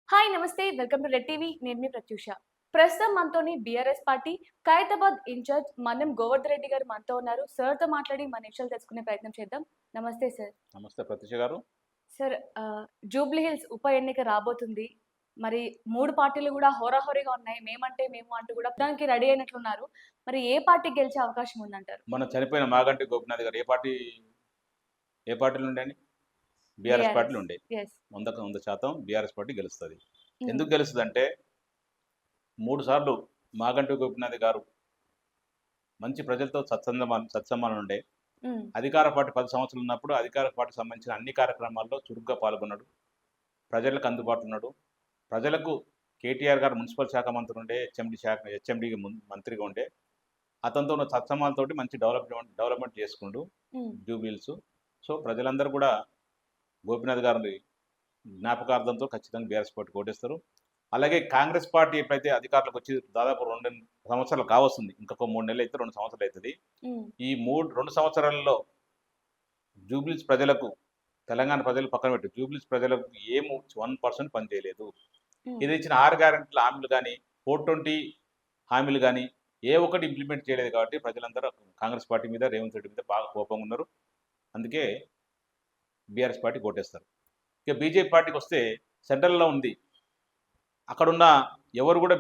Hi నమస్తే welcome to red TV నేను మీ ప్రత్యూష. ప్రస్తుతం మనతోని BRS party Khairatabad in-charge Mannam Govardhan Reddy గారు మనతో ఉన్నారు. సార్‌తో మాట్లాడి మన విషయాలు తెలుసుకునే ప్రయత్నం చేద్దాం. నమస్తే సార్. నమస్తే ప్రత్యూష గారు. సార్ జూబ్లీ హిల్స్ ఉప ఎన్నిక రాబోతుంది. మరి 3 పార్టీలు గూడా హోరాహోరీగా ఉన్నాయి. మేమంటే మేము అంటూ గూడా దానికి రెడీ అయినట్లున్నారు. మరి ఏ పార్టీ గెలిచే అవకాశం ఉందంటారు? మన చనిపోయిన మాగంటి గోపినాథ్ గారు ఏ పార్టీలో ఉండేయండి? BRS BRS. పార్టీలో ఉండే. యెస్. 100కి 100% బీఆర్ఎస్ పార్టీ గెలుస్తది. హ్మ్. ఎందుకు గెలుస్తదంటే 3 సార్లు మాగంటి గోపినాథ్ గారు మంచి ప్రజలతో సత్సంబంధం ఉండే. హ్మ్. అధికార పార్టీ 10 సంవత్సరాలు ఉన్నప్పుడు అధికార పార్టీకి సంబంధించిన అన్ని కార్యక్రమాల్లో చురుగ్గా పాల్గొన్నాడు. ప్రజలకు అందుబాటులో ఉన్నాడు. ప్రజలకు కేటీఆర్ గారు మున్సిపల్ శాఖ మంత్రి ఉండే, హెచ్ఎండీ మంత్రిగా ఉండే. అతనితో ఉన్న సత్సంబంధాలతోటి మంచి డెవలప్‌మెంట్ చేసుకుండు హ్మ్. Jubilee hills. సో, ప్రజలందరూ కూడా గోపీనాథ్ గారిని జ్ఞాపకార్థంతో ఖచ్చితంగా బీఆర్ఎస్ పార్టీకి ఓటేస్తారు. అలాగే కాంగ్రెస్ పార్టీ ఎప్పుడైతే అధికారంలోకి వచ్చి దాదాపు 2 సంవత్సరాలు కావస్తుంది. ఇంకొక 3 నెలలు అయితే 2 సంవత్సరాలు అయితది. హ్మ్. ఈ 2 సంవత్సరాలలో జూబ్లీ హిల్స్ ప్రజలకు, తెలంగాణ ప్రజలు పక్కన పెట్టి జూబ్లీ హిల్స్ ప్రజలకు 1% పని చేయలేదు. హ్మ్. ఇది ఇచ్చిన 6 గ్యారెంటీల హామీలు గాని, 420 హామీలు గాని ఏ ఒక్కటి ఇంప్లిమెంట్ చేయలేదు కాబట్టి ప్రజలందరూ కాంగ్రెస్ పార్టీ మీద, రేవంత్ రెడ్డి మీద బాగా కోపంగా ఉన్నారు. అందుకే బీఆర్ఎస్ పార్టీకి ఓటేస్తారు. ఇక బీజేపీ పార్టీకొస్తే సెంట్రల్‌లో ఉంది. అక్కడున్న ఎవరు కూడా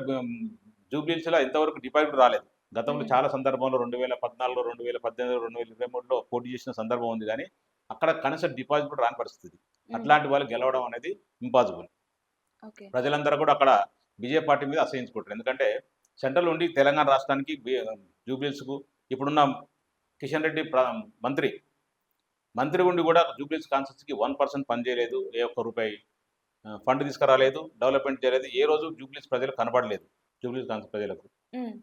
జూబ్లీ హిల్స్‌లో ఇంతవరకు డిపాజిట్ రాలేదు. గతంలో హ్మ్. చాలా సందర్భంలో 2014, 2018, 2023లో పోటీ చేసిన సందర్భం ఉంది గానీ, అక్కడ కనీస డిపాజిట్ కూడా రాని పరిస్థితి. హ్మ్. అట్లాంటి వాళ్ళు గెలవడం అనేది ఇంపాసిబుల్. ఓకే. ప్రజలందరూ కూడా అక్కడ బీజేపీ పార్టీ మీద అసహించుకుంటారు. ఎందుకంటే సెంట్రల్ ఉండి తెలంగాణ రాష్ట్రానికి జూబ్లీ హిల్స్‌కు ఇప్పుడున్న కిషన్ రెడ్డి మంత్రి. మంత్రి ఉండి కూడా జూబ్లీ హిల్స్ కాన్స్టిట్యూన్సీకి 1% పని చేయలేదు. ఏ ఒక్క రూపాయి ఫండ్ తీసుకురాలేదు. డెవలప్‌మెంట్ చేయలేదు. ఏ రోజు జూబ్లీ హిల్స్ ప్రజలకు కనపడలేదు. జూబ్లీ హిల్స్ ప్రజలకు. హ్మ్.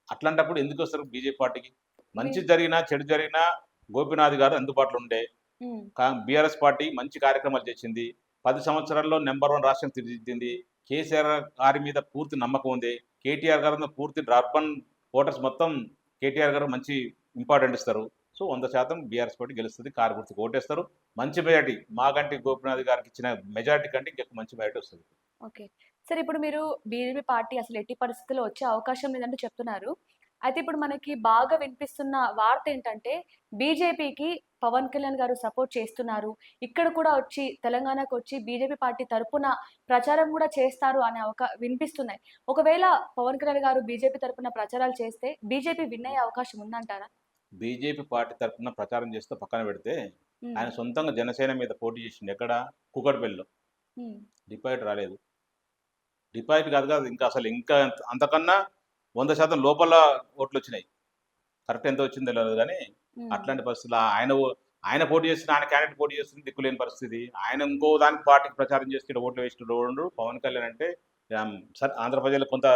అట్లాంటప్పుడు ఎందుకొస్తారు బీజేపీ పార్టీకి? మీ మంచి జరిగినా, చెడు జరిగినా గోపీనాథ్ గారు అందుబాటులో ఉండే. హ్మ్. బీఆర్ఎస్ పార్టీ మంచి కార్యక్రమాలు చేసింది. 10 సంవత్సరాల్లో నంబర్ 1 రాష్ట్రం తీర్చిదిద్దింది. కేసీఆర్ గారి మీద పూర్తి నమ్మకం ఉంది. కేటీఆర్ గారి మీద పూర్తి అర్బన్ ఓటర్స్ మొత్తం కేటీఆర్ గారు మంచి ఇంపార్టెంట్ ఇస్తారు. సో, 100% బీఆర్ఎస్ పార్టీ గెలుస్తది. కారు గుర్తుకు ఓటేస్తారు. మంచి మెజారిటీ మాగంటి గోపీనాథ్ గారికి ఇచ్చిన మెజారిటీ కంటే ఇంకెక్కువ మంచి మెజారిటీ వస్తది. ఓకే. సరే ఇప్పుడు మీరు బీజేపీ పార్టీ అసలు ఎట్టి పరిస్థితుల్లో వచ్చే అవకాశం లేదంటూ చెప్తున్నారు. అయితే ఇప్పుడు మనకి బాగా వినిపిస్తున్న వార్త ఏంటంటే, బీజేపీకి పవన్ కళ్యాణ్ గారు సపోర్ట్ చేస్తున్నారు. ఇక్కడ కూడా వచ్చి తెలంగాణకొచ్చి బీజేపీ పార్టీ తరపున ప్రచారం గూడా చేస్తారు అనే వినిపిస్తున్నాయి. ఒకవేళ పవన్ కళ్యాణ్ గారు బీజేపీ తరపున ప్రచారాలు చేస్తే బీజేపీ విన్ అయ్యే అవకాశం ఉందంటారా? బీజేపీ పార్టీ తరఫున ప్రచారం చేస్తూ పక్కన పెడితే, హ్మ్. ఆయన సొంతంగా జనసేన మీద పోటీ చేసిండు. ఎక్కడ? కూకట్పల్లిలో. హ్మ్. డిపాజిట్ రాలేదు. డిపాజిట్ కాదు కాదు ఇంకా అసలు ఇంకా అంతకన్నా 100% లోపల ఓట్లొచ్చినాయి. కరెక్ట్ ఎంత వచ్చిందో తెలవదు గానీ, హ్మ్. అట్లాంటి పరిస్థితుల్లో ఆయన పోటీ చేస్తున్న ఆయన క్యాండిడేట్ పోటీ చేస్తుంది దిక్కులేని పరిస్థితి. ఆయన ఇంకో దానికి పార్టీకి ప్రచారం చేసి ఈడ ఓట్లు వేసేటోడు పవన్ కళ్యాణ్ అంటే సరే ఆంధ్ర ప్రజలకు కొంత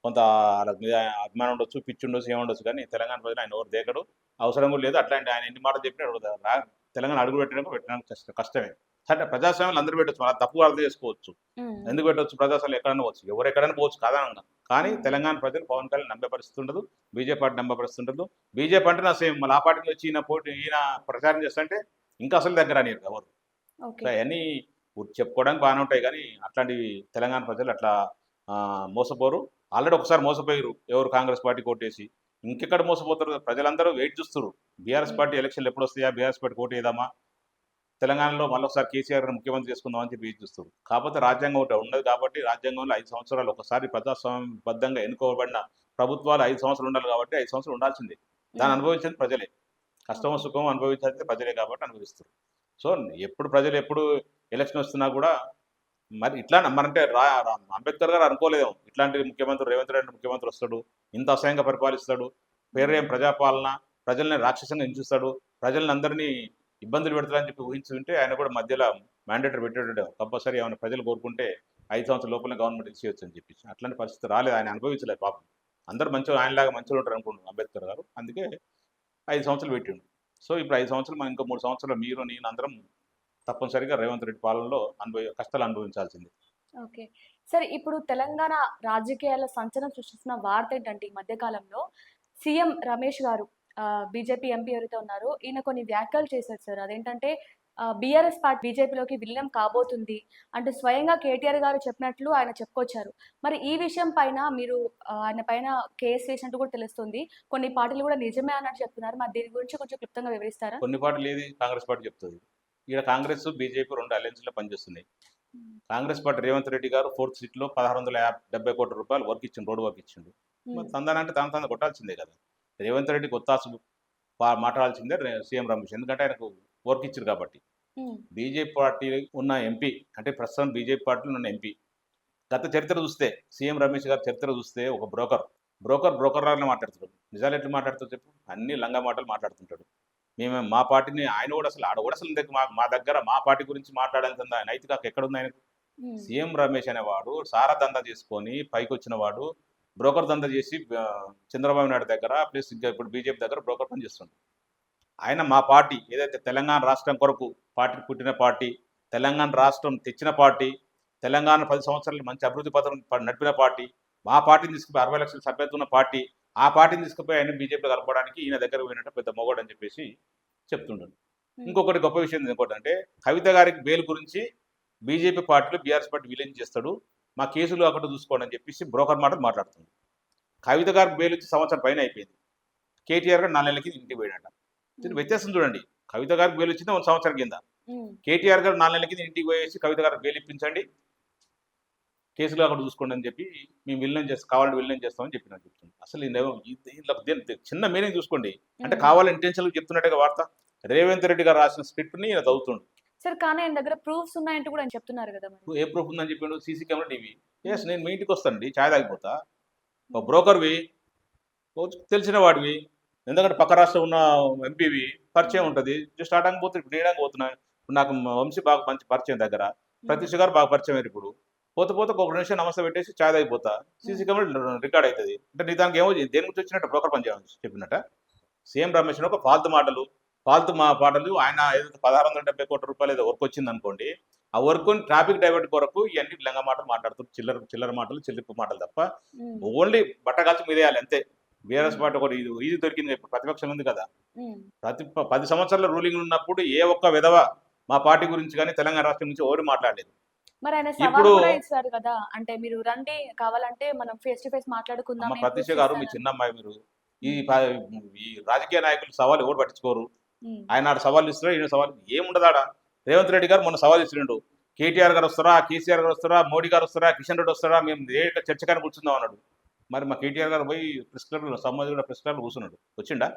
కొంత ఆళ్ళ మీద అభిమానం ఉండొచ్చు, పిచ్చి ఉండొచ్చు, ఏముండొచ్చు కానీ తెలంగాణ ప్రజలు ఆయన ఎవరు దేకడు. అవసరం కూడా లేదు. అట్లాంటి ఆయన ఎన్ని మాటలు చెప్పినా తెలంగాణ అడుగు పెట్టడానికి కష్టమే. సరే ప్రజాస్వామ్యంలో అందరూ పెట్టొచ్చు. మనం తప్పుగా అర్థం చేసుకోవచ్చు. హ్మ్. ఎందుకు పెట్టొచ్చు? ప్రజాస్వామ్యం ఎక్కడైనా పోవచ్చు. ఎవరు ఎక్కడైనా పోవచ్చు కాదనంగా. కానీ హ్మ్. తెలంగాణ ప్రజలు పవన్ కళ్యాణ్ నమ్మే పరిస్థితి ఉండదు. బీజేపీ పార్టీ నమ్మే పరిస్థితి ఉండదు. బీజేపీ అంటే నా సేమ్ మళ్ళీ ఆ పార్టీకి వచ్చి ఈయన ప్రచారం చేస్తుంటే ఇంకా అసలు దగ్గర రానియరు ఎవరు. So, okay. అయన్నీ చెప్పుకోవడానికి బాగానే ఉంటాయి కానీ అట్లాంటివి తెలంగాణ ప్రజలు అట్లా మోసపోరు. ఆల్రెడీ ఒకసారి మోసపోయారు. ఎవరు కాంగ్రెస్ పార్టీకి ఓటేసి. ఇంకెక్కడ మోసపోతారు? ప్రజలందరూ వెయిట్ చూస్తుర్రు. బీఆర్ఎస్ హ్మ్. పార్టీ ఎలక్షన్‌లు ఎప్పుడొస్తాయా? బీఆర్ఎస్ పార్టీకి ఓటేద్దామా? తెలంగాణలో మళ్ళొకసారి కేసీఆర్ గారిని ముఖ్యమంత్రి చేసుకుందాం అని చెప్పి చూస్తారు. కాకపోతే రాజ్యాంగం ఒకటి ఉన్నది కాబట్టి రాజ్యాంగంలో 5 సంవత్సరాలు ఒకసారి ప్రజాస్వామ్యబద్ధంగా ఎన్నుకోబడిన ప్రభుత్వాలు 5 సంవత్సరాలు ఉండాలి కాబట్టి 5 సంవత్సరాలు ఉండాల్సిందే. దాన్ని హ్మ్. అనుభవించేది ప్రజలే. కష్టమో, ఓకే. సుఖమో అనుభవించేది ప్రజలే కాబట్టి అనుభవిస్తారు. సో, ఎప్పుడు ఎలక్షన్ వస్తున్నా కూడా మరి ఇట్లా మరంటే అంబేద్కర్ గారు అనుకోలేదేమో. ఇట్లాంటి ముఖ్యమంత్రి రేవంత్ రెడ్డి ముఖ్యమంత్రి వస్తాడు. ఇంత అసహ్యంగా పరిపాలిస్తాడు. హ్మ్. పేరేం ప్రజాపాలన, ప్రజల్ని రాక్షసంగా హింసిస్తాడు. ప్రజలనందరినీ ఇబ్బందులు పెడతాడని చెప్పి ఊహించుంటే ఆయన కూడా మధ్యలో మ్యాండేటరీ పెట్టేటోడేమో. కంపల్సరీ ఏమైనా ప్రజలు కోరుకుంటే 5 సంవత్సరాల లోపలనే గవర్నమెంట్ ఇచ్చేయొచ్చు అని చెప్పేసి. అట్లాంటి పరిస్థితి రాలేదు. ఆయన అనుభవించలేదు పాపం. అందరూ మంచోళ్ళు ఆయనలాగా మంచోళ్ళు ఉంటారు అనుకుంటున్నాను అంబేద్కర్ గారు. అందుకే 5 సంవత్సరాలు పెట్టిండు. సో, ఇప్పుడు 5 సంవత్సరాలు మనం ఇంకో 3 సంవత్సరాలు మీరు, నేను అందరం తప్పనిసరిగా రేవంత్ రెడ్డి పాలనలో కష్టాలు అనుభవించాల్సిందే. ఓకే. సరే ఇప్పుడు తెలంగాణ రాజకీయాల్లో సంచలనం సృష్టిస్తున్న వార్త ఏంటంటే ఈ మధ్య కాలంలో సీఎం రమేష్ గారు బీజేపీ ఎంపీ ఎవరైతే ఉన్నారో ఈయన కొన్ని వ్యాఖ్యలు చేశారు సార్. అదేంటంటే బీఆర్ఎస్ పార్టీ బీజేపీలోకి విలీనం కాబోతుంది అంటూ స్వయంగా కేటీఆర్ గారు చెప్పినట్లు ఆయన చెప్పుకొచ్చారు. మరి ఈ విషయం పైన మీరు ఆయన పైన కేస్ వేసినట్టు కూడా తెలుస్తుంది. కొన్ని పార్టీలు కూడా నిజమే అన్నట్టు చెప్తున్నారు. మరి దీని గురించి కొంచెం క్లుప్తంగా వివరిస్తారా? కొన్ని పార్టీలు ఏది కాంగ్రెస్ పార్టీ చెప్తుంది. ఇక్కడ కాంగ్రెస్ బీజేపీ 2 అలయన్స్‌లో పనిచేస్తున్నాయి. హ్మ్. కాంగ్రెస్ పార్టీ రేవంత్ రెడ్డి గారు 4th సీట్‌లో 1670 కోట్ల రూపాయలు వర్క్ ఇచ్చిండు. రోడ్ వర్క్ ఇచ్చిండు. మరి హ్మ్. తందానంటే తాను కొట్టాల్సిందే కదా! రేవంత్ రెడ్డికి ఒత్తాసు మాట్లాడాల్సిందే సీఎం రమేష్. ఎందుకంటే ఆయనకు వర్క్ ఇచ్చారు కాబట్టి. హ్మ్. బీజేపీ పార్టీ ఉన్న ఎంపీ అంటే ప్రస్తుతం బీజేపీ పార్టీలో ఉన్న ఎంపీ గత చరిత్ర చూస్తే సీఎం రమేష్ గారి చరిత్ర చూస్తే ఒక బ్రోకర్ లాగానే మాట్లాడుతాడు. నిజాలు ఎట్లా మాట్లాడుతాడు చెప్పు? అన్ని లంగా మాటలు మాట్లాడుతుంటాడు. మేము మా పార్టీని ఆయన కూడా అసలు ఆడ కూడా అసలు మా దగ్గర మా పార్టీ గురించి మాట్లాడేంత నైతిక హక్కు ఎక్కడుంది ఆయనకు? హ్మ్. సీఎం రమేష్ అనేవాడు సారా దందా చేసుకొని పైకొచ్చిన వాడు. బ్రోకర్ దందా చేసి చంద్రబాబు నాయుడు దగ్గర ప్లస్ ఇంకా ఇప్పుడు బీజేపీ దగ్గర బ్రోకర్ పని చేస్తుండు. ఆయన మా పార్టీ ఏదైతే తెలంగాణ రాష్ట్రం కొరకు పార్టీ పుట్టిన పార్టీ, తెలంగాణ రాష్ట్రం తెచ్చిన పార్టీ, తెలంగాణ 10 సంవత్సరాలు మంచి అభివృద్ధి పథకం నడిపిన పార్టీ, మా పార్టీని తీసుకుపోయి 60 లక్షల సభ్యత్వం ఉన్న పార్టీ, ఆ పార్టీని తీసుకుపోయి ఆయన బీజేపీలో కలపడానికి ఈయన దగ్గర పోయినట్టు పెద్ద మొగోడు అని చెప్పేసి చెప్తుంటాడు. హ్మ్. ఇంకొకటి గొప్ప విషయం ఇంకోటంటే కవిత గారికి బెయిల్ గురించి బీజేపీ పార్టీలో బీఆర్ఎస్ పార్టీ విలీనం చేస్తాడు. మా కేసులు అక్కడ చూసుకోండి అని చెప్పేసి బ్రోకర్ మాటలు మాట్లాడుతుంది. కవిత గారికి బెయిల్ వచ్చి సంవత్సరం పైన అయిపోయింది. కేటీఆర్ గారు 4 నెలలకి ఇంటికి పోయినట. హ్మ్. వ్యత్యాసం చూడండి. కవిత గారికి బెయిల్ వచ్చింది 1 సంవత్సరం కింద. హ్మ్. కేటీఆర్ గారు 4 నెలల కింద ఇంటికి పోయేసి కవిత గారికి బెయిల్ ఇప్పించండి. కేసులు అక్కడ చూసుకోండి అని చెప్పి మేము విలీనం చేస్తాం కావాలంటే విలీనం చేస్తామని చెప్తుంది. అసలు చిన్న మీనింగ్ చూసుకోండి. అంటే హ్మ్. కావాలని ఇంటెన్షన్‌గా చెప్తున్నట్టుగా వార్త. రేవంత్ రెడ్డి గారు రాసిన స్క్రిప్ట్‌ని ఈయన చదువుతుండు. సరే కానీ ఆయన దగ్గర ప్రూఫ్స్ ఉన్నాయంటూ కూడా ఆయన చెప్తున్నారు గదా మరి. ఏ ప్రూఫ్ ఉందని చెప్పిండు? CC camera, TV. హ్మ్. నేను మీ ఇంటికి వస్తానండి. చాయ్ తాగిపోతా. ఒక హ్మ్. బ్రోకర్‌వి, తెలిసిన వాడివి. ఎందుకంటే పక్క రాష్ట్రం ఉన్న ఎంపీవి హ్మ్. పరిచయం ఉంటది. జస్ట్ ఆడడానికి పోతే ఇప్పుడు ఈడడానికి పోతున్నా. ఇప్పుడు నాకు వంశీ బాగా మంచి పరిచయం దగ్గర. హ్మ్. ప్రత్యూష్ గారు బాగా పరిచయం అయ్యారు ఇప్పుడు. పోతే ఒక నిమిషం నమస్తే పెట్టేసి చాయ్ తాగిపోతా. సీసీ హ్మ్. కెమెరా రికార్డ్ అయితది. అంటే నీ దానికి ఏమో దేని గురించి వచ్చినట్టు బ్రోకర్ పని చేయాలని చెప్పినట్టా? సీఎం రమేష్ ఒక ఫాల్తు మాటలు, పాటలు ఆయన ఏదైతే 1670 కోట్ల రూపాయలు ఏదో వర్క్ వచ్చిందనుకోండి. ఆ వర్క్‌ని ట్రాఫిక్ డైవర్ట్ కొరకు ఇయన్నీ లంగా మాటలు మాట్లాడుతూ చిల్లర మాటలు, చిల్లిపి మాటలు తప్ప హ్మ్. ఓన్లీ బట్టగాల్చి మీదేయాలి అంతే. బీఆర్ఎస్ హ్మ్. పార్టీ ఒకటి ఈజీ దొరికింది. ఇప్పుడు ప్రతిపక్షం ఉంది కదా! హ్మ్. 10 సంవత్సరాల రూలింగ్ ఉన్నప్పుడు ఏ ఒక్క విధవ మా పార్టీ గురించి గాని, తెలంగాణ రాష్ట్రం గురించి ఎవరు మాట్లాడలేదు. మరి ఆయన సవాల్ ఇప్పుడు గూడా ఇచ్చారు కదా! అంటే మీరు రండి కావాలంటే మనం ఫేస్ టు ఫేస్ మాట్లాడుకుందాం. నేను ప్రత్యూష ప్రూఫ్స్ గారు మీ ఇస్తానని. చిన్న అమ్మాయి మీరు. ఈ హ్మ్. ప ఈ రాజకీయ నాయకులు సవాల్ ఎవరు పట్టించుకోరు. హ్మ్. ఆయన ఆడ సవాల్ ఇస్తున్నాడు. ఈయన సవాల్ ఏముండదాడ. రేవంత్ రెడ్డి గారు మొన్న సవాల్ ఇచ్చిండు. కేటీఆర్ గారు వస్తారా? కేసీఆర్ గారు వస్తారా? మోడీ గారు వస్తారా? కిషన్ రెడ్డి వస్తారా? మేము చర్చకని కూర్చుందాం అన్నాడు. మరి మా కేటీఆర్ గారు పోయి ప్రెస్ క్లబ్‌లో సంబంధించిన ప్రెస్ క్లబ్‌లో కూర్చున్నాడు. వచ్చిండా?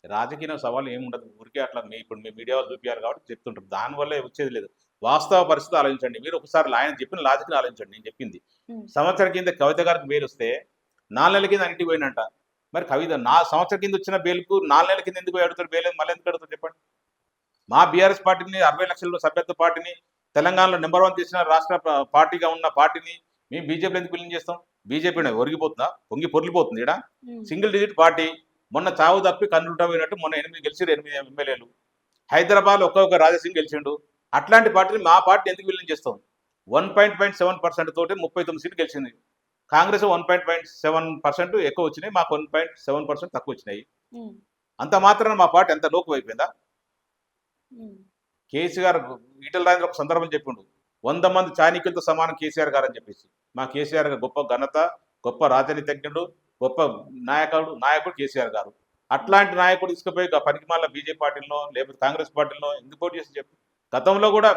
రాజకీయ సవాల్ ఏముండదు. ఊరికే అట్లా ఇప్పుడు మీ మీడియా వాళ్ళు చూపియారు కాబట్టి చెప్తుంటారు. దానివల్ల వచ్చేది లేదు. వాస్తవ పరిస్థితి ఆలోచించండి. మీరు ఒకసారి ఆయన చెప్పిన లాజిక్‌ని ఆలోచించండి. నేను చెప్పింది. హ్మ్. సంవత్సరం కింద కవిత గారికి బెయిల్ వస్తే 4 నెలల కింద ఇంటికి పోయిండంట. మరి కవిత సంవత్సరం కింద వచ్చిన బెయిల్‌కు 4 నెలల కింద ఎందుకు అడుగుతారు బెయిల్ మళ్ళీ ఎందుకు అడుగుతారు చెప్పండి? మా బీఆర్ఎస్ పార్టీని 60 లక్షల సభ్యత్వ పార్టీని తెలంగాణలో నంబర్ 1 చేసిన రాష్ట్ర పార్టీగా ఉన్న పార్టీని మేము బీజేపీలో ఎందుకు విలీనం చేస్తాం? బీజేపీ ఒరిగిపోతుందా? పొంగి పొర్లిపోతుంది ఈడ. హ్మ్. సింగిల్ డిజిట్ పార్టీ మొన్న చావు తప్పి కన్నుట పోయినట్టు మొన్న 8 గెలిచిర్రు 8 ఎమ్మెల్యేలు. హైదరాబాద్ ఒక్కొక్క రాజాసింగ్ గెలిచిండు. అట్లాంటి పార్టీని మా పార్టీ ఎందుకు విలీనం చేస్తాం? 1.7% తోటి 39 సీట్లు గెలిచింది. కాంగ్రెస్ 1.7% ఎక్కువ వచ్చినాయి. మాకు 1.7% తక్కువ వచ్చినాయి. హ్మ్. అంత మాత్రాన మా పార్టీ ఎంత లోకు అయిపోయిందా? హ్మ్. కేసీఆర్ ఈటల రాజేంద్ర ఒక సందర్భం చెప్పిండు. 100 మంది చాణక్యులతో సమానం కేసీఆర్ గారు అని చెప్పేసి. మా కేసీఆర్ గారు గొప్ప ఘనత, గొప్ప రాజనీతిజ్ఞుడు, గొప్ప నాయకుడు కేసీఆర్ గారు. హ్మ్. అట్లాంటి నాయకుడు తీసుకుపోయి పనికిమాలిన బీజేపీ పార్టీలో లేకపోతే కాంగ్రెస్ పార్టీలో ఎందుకు పోటీ చేసి చెప్పు? గతంలో కూడా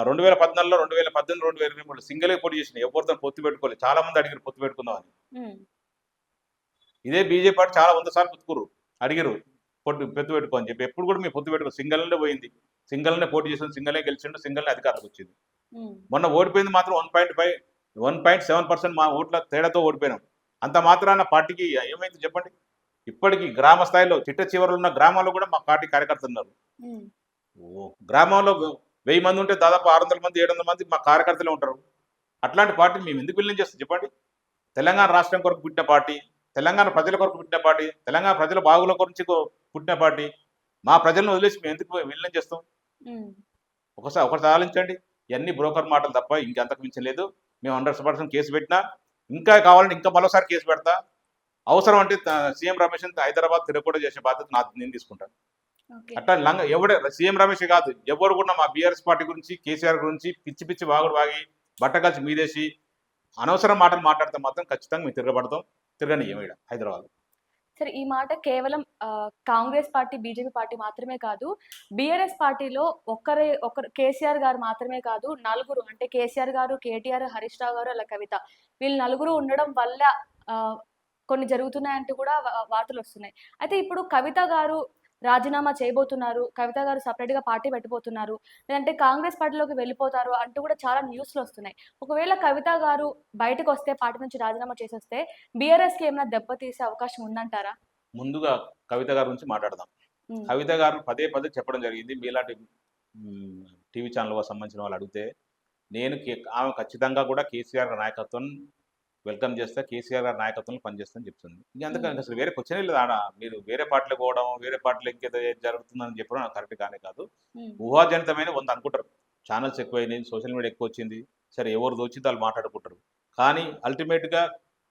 2014లో, 2018, 2023 సింగిల్‌గా పోటీ చేసినాయి. ఎవరితో పొత్తు పెట్టుకోలేదు. చాలా మంది అడిగారు పొత్తు పెట్టుకుందామని. హ్మ్. ఇదే బీజేపీ పార్టీ చాలా 100 సార్లు అడిగిరు. పొత్తు పెట్టుకో అని చెప్పి. ఎప్పుడు కూడా మేము పొత్తు పెట్టుకో సింగిల్‌లోనే పోయింది. సింగిల్‌లోనే పోటీ చేసింది. సింగిల్‌నే గెలిచిండు. సింగిల్‌నే అధికారంలోకి వచ్చింది. హ్మ్. మొన్న ఓడిపోయింది మాత్రం 1.7% మా ఓట్ల తేడాతో ఓడిపోయినాం. అంత మాత్రాన పార్టీకి ఏమైంది చెప్పండి? ఇప్పటికి గ్రామ స్థాయిలో చిట్ట చివరలో ఉన్న గ్రామాల్లో కూడా మా పార్టీ కార్యకర్తలు ఉన్నారు. హ్మ్. గ్రామంలో 1000 మంది ఉంటే దాదాపు 600 మంది, 700 మంది మా కార్యకర్తలే ఉంటారు. అట్లాంటి పార్టీని మేము ఎందుకు విలీనం చేస్తాం చెప్పండి? తెలంగాణ రాష్ట్రం కొరకు పుట్టిన పార్టీ, తెలంగాణ ప్రజల కొరకు పుట్టిన పార్టీ, తెలంగాణ ప్రజల బాగుల గురించి పుట్టిన పార్టీ. మా ప్రజలను వదిలేసి మేము ఎందుకు విలీనం చేస్తాం? హ్మ్. ఒకసారి ఆలోచించండి. ఇయన్నీ బ్రోకర్ మాటలు తప్ప ఇంకంతకు మించి లేదు. మేము 100% కేసు పెట్టినా, ఇంకా కావాలంటే ఇంకా మరోసారి కేసు పెడతా. అవసరం అంటే సీఎం రమేష్‌ని హైదరాబాద్ తిరగకుండా చేసే బాధ్యత నేను తీసుకుంటాను. ఓకే. అట్లా లంగ ఎవడే సీఎం రమేష్ కాదు, ఎవరు కూడా మా బీఆర్ఎస్ పార్టీ గురించి కేసీఆర్ గురించి పిచ్చి పిచ్చి వాగుడు వాగి బట్టకలిసి మీదేసి అనవసరం మాటలు మాట్లాడితే మాత్రం ఖచ్చితంగా మేము తిరగబడతాం, తిరగనియ్యం ఈడ హైదరాబాద్. సరే ఈ మాట కేవలం కాంగ్రెస్ పార్టీ, బీజేపీ పార్టీ మాత్రమే కాదు. బీఆర్ఎస్ పార్టీలో ఒకరు కేసీఆర్ గారు మాత్రమే కాదు. నలుగురు అంటే కేసీఆర్ గారు, కేటీఆర్, హరీష్ రావు గారు, అలా కవిత. వీళ్ళు నలుగురు ఉండడం వల్ల ఆహ్, కొన్ని జరుగుతున్నాయంటూ కూడా వార్తలొస్తున్నాయి. అయితే ఇప్పుడు కవిత గారు రాజీనామా చేయబోతున్నారు. కవిత గారు సెపరేట్‌గా పార్టీ పెట్టబోతున్నారు. లేదంటే కాంగ్రెస్ పార్టీలోకి వెళ్ళిపోతారు అంటూ కూడా చాలా న్యూస్‌లొస్తున్నాయి. ఒకవేళ కవిత గారు బయటకొస్తే పార్టీ నుంచి రాజీనామా చేసేస్తే బీఆర్ఎస్‌కి ఏమైనా దెబ్బతీసే అవకాశం ఉందంటారా? ముందుగా కవిత గారి గురించి మాట్లాడదాం. హ్మ్. కవిత గారు పదే పదే చెప్పడం జరిగింది. మీలాంటి టీవీ ఛానల్ సంబంధించిన వాళ్ళు అడిగితే, నేను ఆమె ఖచ్చితంగా కూడా కేసీఆర్ గారి నాయకత్వం వెల్కమ్ చేస్తా, కేసీఆర్ గారి నాయకత్వంలో పనిచేస్తా అని చెప్తుంది. ఇంక హ్మ్. అందుకని అసలు వేరే క్వశ్చనే లేదు ఆడ. మీరు వేరే పార్టీలకు పోవడం, వేరే పార్టీలో ఇంకేదో జరుగుతుందని చెప్పడం నాకు కరెక్ట్ కానే కాదు. హ్మ్. ఊహాజనితమైన 100 అనుకుంటారు. ఛానల్స్ ఎక్కువైనాయి, సోషల్ మీడియా ఎక్కువొచ్చింది. సరే ఎవరు దోచింది వాళ్ళు మాట్లాడుకుంటారు. కానీ అల్టిమేట్‌గా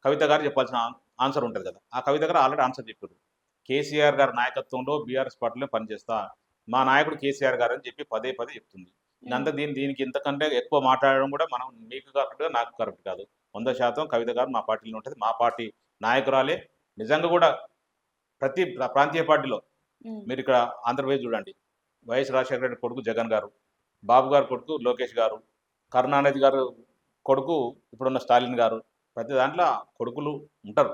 కవిత గారు చెప్పాల్సిన ఆన్సర్ ఉంటది కదా! ఆ కవిత గారు ఆల్రెడీ ఆన్సర్ చెప్పారు. కేసీఆర్ గారి నాయకత్వంలో బీఆర్ఎస్ పార్టీలో పనిచేస్తా. మా నాయకుడు కేసీఆర్ గారు అని చెప్పి పదే పదే చెప్తుంది. హ్మ్. దీనికి ఇంతకంటే ఎక్కువ మాట్లాడడం కూడా మనం మీకు కరెక్ట్‌గా నాకు కరెక్ట్ కాదు. 100% కవిత గారు మా పార్టీలో ఉంటది. మా పార్టీ నాయకురాలే. నిజంగా కూడా ప్రతి ప్రాంతీయ పార్టీలో హ్మ్. మీరిక్కడ ఆంధ్రప్రదేశ్ చూడండి. వైఎస్ రాజశేఖర రెడ్డి కొడుకు జగన్ గారు, బాబు గారి కొడుకు లోకేష్ గారు, కరుణానిధి గారు కొడుకు ఇప్పుడున్న స్టాలిన్ గారు. ప్రతి దాంట్లో కొడుకులు ఉంటారు.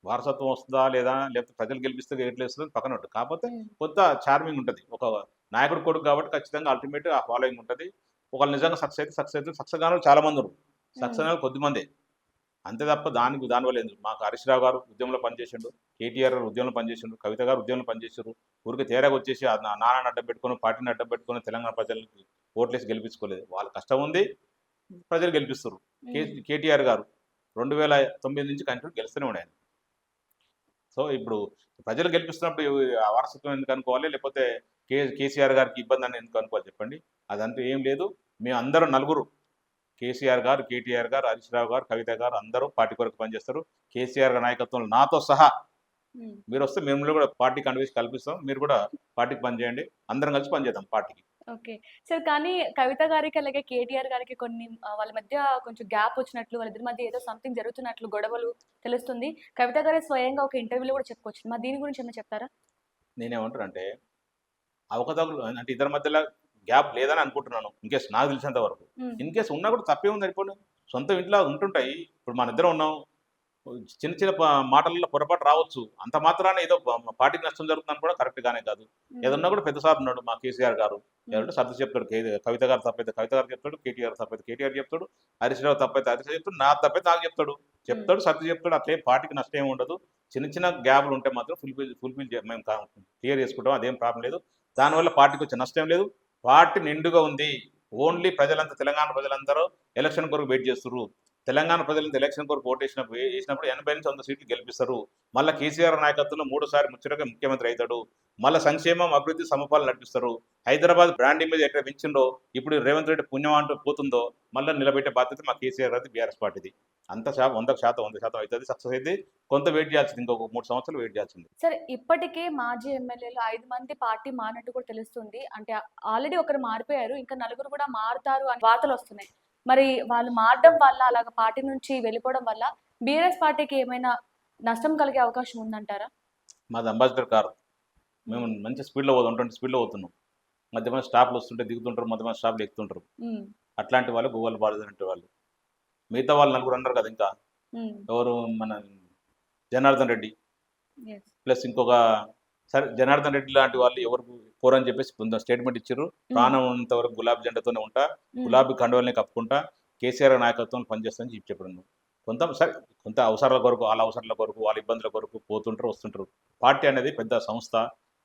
వారసత్వం వస్తుందా లేదా? లేకపోతే ప్రజలు గెలిపిస్తే ఎట్లేస్తుందని పక్కన పెట్టు. కాకపోతే హ్మ్. కొంత చార్మింగ్ ఉంటది. ఒక నాయకుడి కొడుకు కాబట్టి ఖచ్చితంగా అల్టిమేట్ ఆ ఫాలోయింగ్ ఉంటది. ఒకళ్ళు నిజంగా సక్సెస్ అయితే సక్సెస్ కానోళ్ళు చాలా మంది ఉన్నారు. సక్సెస్ హ్మ్. అయినోళ్ళు కొద్దిమందే. అంతే తప్ప దానివల్ల ఏంది మాకు హరీష్ రావు గారు ఉద్యమంలో పనిచేసిండు, కేటీఆర్ గారు ఉద్యమంలో పనిచేసిండు, కవిత గారు ఉద్యమంలో పనిచేసారు. ఊరికి తేరాగా వచ్చేసి నాన్నని అడ్డం పెట్టుకొని, పార్టీని అడ్డం పెట్టుకొని తెలంగాణ ప్రజలకి ఓట్లేసి గెలిపించుకోలేదు. వాళ్ళ కష్టం ఉంది, ప్రజలు గెలిపిస్తారు. హ్మ్. కేటీఆర్ గారు 2009 నుంచి కంటిన్యూ గెలుస్తూనే ఉండే ఆయన. సో ఇప్పుడు ప్రజలు గెలిపిస్తున్నప్పుడు ఆ వారసత్వం ఎందుకు అనుకోవాలి? లేకపోతే కేసీఆర్ గారికి ఇబ్బంది అని ఎందుకు అనుకోవాలి చెప్పండి? అదంటూ ఏం లేదు. మేమందరం నలుగురు కేసీఆర్ గారు, కేటీఆర్ గారు, హరీష్ రావు గారు, కవిత గారు అందరూ పార్టీ కొరకు పనిచేస్తారు. కేసీఆర్ గారి నాయకత్వంలో నాతో సహా హ్మ్. మీరొస్తే మిమ్మల్ని కూడా పార్టీ కండువేసి కల్పిస్తాం. మీరు కూడా పార్టీకి పనిచేయండి. అందరం కలిసి పనిచేద్దాం పార్టీకి. ఓకే. సరే కానీ కవిత గారికి, అలాగే కేటీఆర్ గారికి కొన్ని వాళ్ళ మధ్య కొంచెం గ్యాప్ వచ్చినట్లు, వాళ్ళిద్దరి మధ్య ఏదో సంథింగ్ జరుగుతున్నట్లు గొడవలు తెలుస్తుంది. కవిత గారే స్వయంగా ఒక ఇంటర్వ్యూలో కూడా చెప్పుకొచ్చింది. మరి దీని గురించి ఏమైనా చెప్తారా? నేనేమంటానంటే అవకతవకలు అంటే ఇద్దరి మధ్యలో గ్యాప్ లేదని అనుకుంటున్నాను. ఇన్‌కేస్ నాకు తెలిసినంత వరకు. హ్మ్. ఇన్‌కేస్ ఉన్నా కూడా తప్పేముంది అనుకోండి. సొంత ఇంట్లో ఉంటుంటాయి. ఇప్పుడు మనిద్దరం ఉన్నాం. చిన్న చిన్న మాటలలో పొరపాటు రావచ్చు. అంత మాత్రాన ఏదో పార్టీకి నష్టం జరుగుతుందని కూడా కరెక్ట్ గానే కాదు. హ్మ్. ఏదన్నా కూడా పెద్ద సార్ ఉన్నాడు మా కేసీఆర్ గారు. హ్మ్. ఏదంటే సర్ది చెప్తాడు. కవిత గారు తప్పైతే కవిత గారు చెప్తాడు. కేటీఆర్ తప్పైతే కేటీఆర్ చెప్తాడు. హరీష్ రావు తప్పైతే హరీష్ రావు చెప్తాడు. నాది తప్పైతే నాకు చెప్తాడు. హ్మ్. చెప్తాడు, సర్ది చెప్తాడు. అట్లేం పార్టీకి నష్టం ఏమి ఉండదు. చిన్న చిన్న గ్యాప్‌లు ఉంటే మాత్రం ఫుల్‌ఫిల్ మేము క్లియర్ చేసుకుంటాం. అదేం ప్రాబ్లమ్ లేదు. దానివల్ల పార్టీకి వచ్చే నష్టం లేదు. పార్టీ నిండుగా ఉంది. ఓన్లీ ప్రజలంతా తెలంగాణ ప్రజలందరూ ఎలక్షన్ కొరకు వెయిట్ చేస్తుర్రు. తెలంగాణ ప్రజలంతా ఎలక్షన్ కొరకు ఏసినప్పుడు 80-100 సీట్లు గెలిపిస్తారు. మళ్ళా కేసీఆర్ నాయకత్వంలో మూడోసారి ముచ్చటగా ముఖ్యమంత్రి అయితాడు. మళ్ళా సంక్షేమం, అభివృద్ధి, సమపాలన నడిపిస్తారు. హైదరాబాద్ బ్రాండ్ ఇమేజ్ ఎట్లా పెంచిండో, ఇప్పుడు రేవంత్ రెడ్డి పుణ్యం అంటూ పోతుందో, మళ్ళా నిలబెట్టే బాధ్యత మా కేసీఆర్ గారిది, బీఆర్ఎస్ పార్టీది. అంత 100% అయితది. సక్సెస్ అయిద్ది. కొంత వెయిట్ చేయాల్సింది. ఇంకొక 3 సంవత్సరాలు వెయిట్ చేయాల్సింది. సరే ఇప్పటికే మాజీ ఎమ్మెల్యేలు 5 మంది పార్టీ మారినట్టు కూడా తెలుస్తుంది. అంటే ఆల్రెడీ ఒకరు మారిపోయారు. ఇంకా నలుగురు కూడా మారుతారు అని వార్తలొస్తున్నాయి. మరి వాళ్ళు మారడం వల్ల, అలాగా పార్టీ నుంచి వెళ్ళిపోవడం వల్ల బీఆర్ఎస్ పార్టీకి ఏమైనా నష్టం కలిగే అవకాశం ఉందంటారా? మాది అంబాసిడర్ కారు. హ్మ్. మేము మంచి స్పీడ్‌లో పోతాం. 120 స్పీడ్‌లో పోతున్నాం. మధ్య మధ్య స్టాప్‌లు వస్తుంటే దిగుతుంటారు. మధ్య మధ్య స్టాప్‌లు ఎక్కుతుంటారు. హ్మ్. అట్లాంటి వాళ్ళు గూగుల్ బాధితులంటే వాళ్ళు. మిగతా వాళ్ళు నలుగురు అన్నారు కదా ఇంకా. హ్మ్. ఎవరు మన జనార్దన్ రెడ్డి యెస్. ప్లస్ ఇంకొక సరే జనార్దన్ రెడ్డి లాంటి వాళ్ళు ఎవరు పోరని చెప్పేసి కొంత స్టేట్మెంట్ ఇచ్చారు. హ్మ్. ప్రాణం ఉన్నంత వరకు గులాబీ జెండాతోనే ఉంటా. హ్మ్. గులాబీ కండువాలనే కప్పుకుంటా. కేసీఆర్ నాయకత్వంలో పనిచేస్తానని చెప్పాడు. కొంత అవసరాల కొరకు, వాళ్ళ అవసరాల కొరకు, వాళ్ళ ఇబ్బందుల కొరకు పోతుంటారు, వస్తుంటారు. పార్టీ అనేది పెద్ద సంస్థ,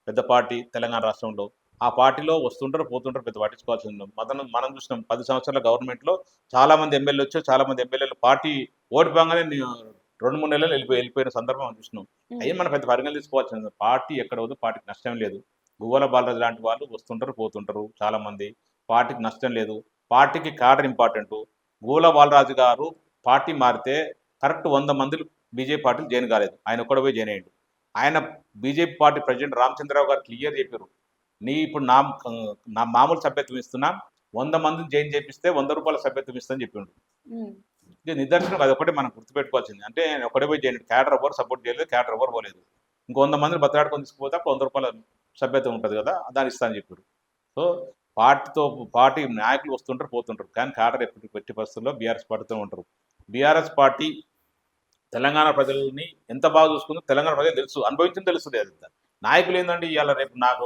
పెద్ద పార్టీ తెలంగాణ రాష్ట్రంలో. ఆ పార్టీలో వస్తుంటారు, పోతుంటారు. పెద్ద పట్టించుకోవాల్సింది. మనం చూసినాం 10 సంవత్సరాల గవర్నమెంట్‌లో చాలా మంది ఎమ్మెల్యేలు వచ్చారు. చాలా మంది ఎమ్మెల్యేలు పార్టీ ఓడిపోగానే 2, 3 నెలల్లో వెళ్ళిపోయిన సందర్భం మనం చూసినాం. హ్మ్. అయ్యి మనం పెద్ద పరిగణన తీసుకోవాల్సింది. పార్టీ ఎక్కడ పోదు, పార్టీకి నష్టం లేదు. గువ్వల బాలరాజు లాంటి వాళ్ళు వస్తుంటారు, పోతుంటారు చాలామంది. పార్టీకి నష్టం లేదు. పార్టీకి క్యాడర్ ఇంపార్టెంటు. గువ్వల బాలరాజు గారు పార్టీ మారితే కరెక్ట్ 100 మందిలు బీజేపీ పార్టీలో జాయిన్ కాలేదు. ఆయన ఒక్కడే పోయి జాయిన్ అయ్యిండు. ఆయన బీజేపీ పార్టీ ప్రెసిడెంట్ రామచంద్రరావు గారు క్లియర్ చెప్పారు. ఇప్పుడు నా మామూలు సభ్యత్వం ఇస్తున్నా, 100 మందిని జాయిన్ చేపిస్తే 100 రూపాయల సభ్యత్వం ఇస్తా అని చెప్పిండు. ఉమ్, ఇది నిదర్శనం, అదొకటే మనం గుర్తుపెట్టుకోవాల్సింది. అంటే నేను ఒకటే పోయి చేయను, క్యాడర్ ఎవరు సపోర్ట్ చేయలేదు, క్యాడర్ ఎవరు పోలేదు. ఇంకో 100 మందిని బతలాడుకొని తీసుకుపోతే అప్పుడు 100 రూపాయల సభ్యత్వం ఉంటుంది కదా, దాన్ని ఇస్తా అని చెప్పారు. సో పార్టీ నాయకులు వస్తుంటారు పోతుంటారు, కానీ క్యాడర్ ఎట్టి పరిస్థితుల్లో బీఆర్ఎస్ పార్టీతో ఉంటారు. బీఆర్ఎస్ పార్టీ తెలంగాణ ప్రజల్ని ఎంత బాగా చూసుకుందో తెలంగాణ ప్రజలు తెలుసు, అనుభవించింది తెలుస్తుంది. అది నాయకులు ఏంటంటే ఇవాళ రేపు నాకు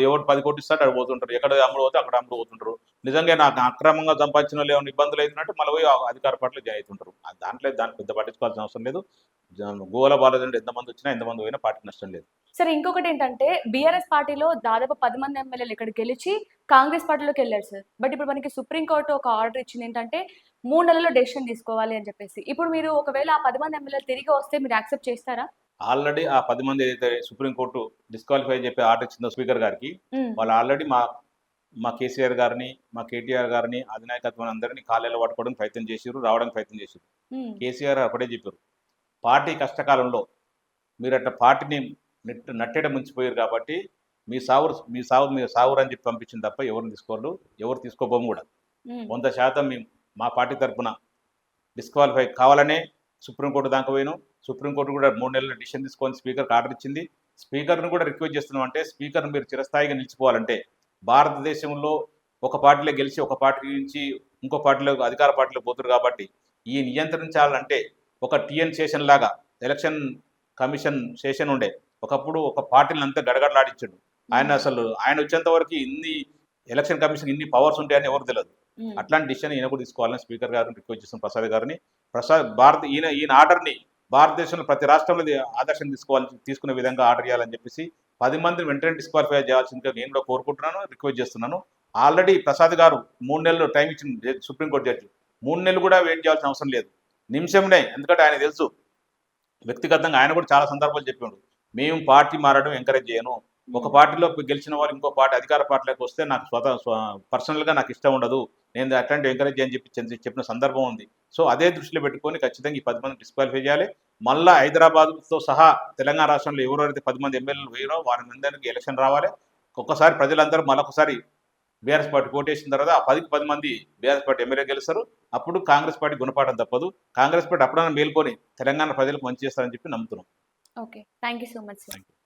ఎవరు 10 కోట్లు ఇస్తాడు అక్కడ పోతుంటారు, ఎక్కడ అమ్ముడు పోతే అక్కడ అమ్ముడు పోతుంటారు. నిజంగా నాకు అక్రమంగా సంపాదించిన వాళ్ళు ఏమైనా ఇబ్బందులు అవుతున్నట్టు మళ్ళీ పోయి అధికార పార్టీలో జాయిన్ అవుతుంటారు. దాన్ని పెద్ద పట్టించుకోవాల్సిన అవసరం లేదు. గోల బాలేదంటే ఎంతమంది వచ్చినా ఎంతమంది పోయినా పార్టీ నష్టం లేదు. సరే, ఇంకొకటి ఏంటంటే బీఆర్ఎస్ పార్టీలో దాదాపు 10 మంది ఎమ్మెల్యేలు ఇక్కడ గెలిచి కాంగ్రెస్ పార్టీలోకి వెళ్ళారు సార్. బట్ ఇప్పుడు మనకి సుప్రీంకోర్టు ఒక ఆర్డర్ ఇచ్చింది ఏంటంటే 3 నెలల్లో డెసిషన్ తీసుకోవాలి అని చెప్పేసి. ఇప్పుడు మీరు ఒకవేళ ఆ 10 మంది ఎమ్మెల్యేలు తిరిగి వస్తే మీరు యాక్సెప్ట్ చేస్తారా? ఆల్రెడీ ఆ 10 మంది ఏదైతే సుప్రీంకోర్టు డిస్క్వాలిఫై అని చెప్పి ఆర్డర్ ఇచ్చిందో స్పీకర్ గారికి, ఉమ్, వాళ్ళు ఆల్రెడీ మా కేసీఆర్ గారిని, మా కేటీఆర్ గారిని, అధినాయకత్వం అందరినీ కాళ్ళలో పట్టుకోవడానికి ప్రయత్నం చేసారు, రావడానికి ప్రయత్నం చేశారు. ఉమ్, కేసీఆర్ అప్పుడే చెప్పారు, పార్టీ కష్టకాలంలో మీరు అట్లా పార్టీని నట్టేట ముంచిపోయారు కాబట్టి మీ సావురు అని చెప్పి పంపించింది తప్ప ఎవరిని తీసుకోరు, ఎవరు తీసుకోబోము కూడా. ఉమ్, 100% మేము మా పార్టీ తరఫున డిస్క్వాలిఫై కావాలనే సుప్రీంకోర్టు దాకా పోయినాం. సుప్రీంకోర్టు కూడా 3 నెలల డిసిషన్ తీసుకొని స్పీకర్కి ఆర్డర్ ఇచ్చింది. స్పీకర్ను కూడా రిక్వెస్ట్ చేస్తున్నాం, అంటే స్పీకర్ను మీరు చిరస్థాయిగా నిలిచిపోవాలంటే భారతదేశంలో ఒక పార్టీలో గెలిచి ఒక పార్టీ నుంచి ఇంకో పార్టీలో అధికార పార్టీలో పోతున్నారు కాబట్టి ఈ నియంత్రించాలంటే ఒక టీఎన్ సెషన్ లాగా ఎలక్షన్ కమిషన్ సెషన్ ఉండే, ఒకప్పుడు ఒక పార్టీని అంతా గడగడలాడించాడు ఆయన వచ్చేంత వరకు ఇన్ని ఎలక్షన్ కమిషన్ ఇన్ని పవర్స్ ఉంటాయని ఎవరు తెలియదు. ఉమ్. అట్లాంటి డిసిషన్ ఈయన కూడా తీసుకోవాలని స్పీకర్ గారిని రిక్వెస్ట్ చేస్తున్నాం, ప్రసాద్ గారిని. ఈయన ఆర్డర్ని భారతదేశంలో ప్రతి రాష్ట్రంలో ఆదర్శం తీసుకునే విధంగా ఆర్డర్ చేయాలని చెప్పేసి 10 మందిని వెంటనే డిస్క్వాలిఫై చేయాల్సిందిగా నేను కూడా కోరుకుంటున్నాను, రిక్వెస్ట్ చేస్తున్నాను. ఆల్రెడీ ప్రసాద్ గారు 3 నెలలు టైం ఇచ్చిన సుప్రీంకోర్టు జడ్జి, 3 నెలలు కూడా వెయిట్ చేయాల్సిన అవసరం లేదు, నిమిషంనే. ఎందుకంటే ఆయన తెలుసు, వ్యక్తిగతంగా ఆయన కూడా చాలా సందర్భాలు చెప్పాడు, మేము పార్టీ మారడం ఎంకరేజ్ చేయను, ఒక పార్టీలో గెలిచిన వాళ్ళు ఇంకో పార్టీ అధికార పార్టీలోకి వస్తే నాకు పర్సనల్గా నాకు ఇష్టం ఉండదు, నేను అట్లాంటి ఎంకరేజ్ చేయని చెప్పిన సందర్భం ఉంది. సో అదే దృష్టిలో పెట్టుకొని ఖచ్చితంగా ఈ 10 మంది డిస్క్వాలిఫై చేయాలి. మళ్ళీ హైదరాబాద్తో సహా తెలంగాణ రాష్ట్రంలో ఎవరైతే 10 మంది ఎమ్మెల్యేలు వేయరో వారి అందరికీ ఎలక్షన్ రావాలి. ఒక్కసారి ప్రజలందరూ మరొకసారి బీఆర్ఎస్ పార్టీ ఓటేసిన తర్వాత ఆ 10 మంది బీఆర్ఎస్ పార్టీ ఎమ్మెల్యే గెలుస్తారు. అప్పుడు కాంగ్రెస్ పార్టీ గుణపాఠం తప్పదు. కాంగ్రెస్ పార్టీ అప్పుడైనా మేల్కొని తెలంగాణ ప్రజలకు మంచి చేస్తారని చెప్పి నమ్ముతున్నాం. Okay, thank you so much sir. Thank you.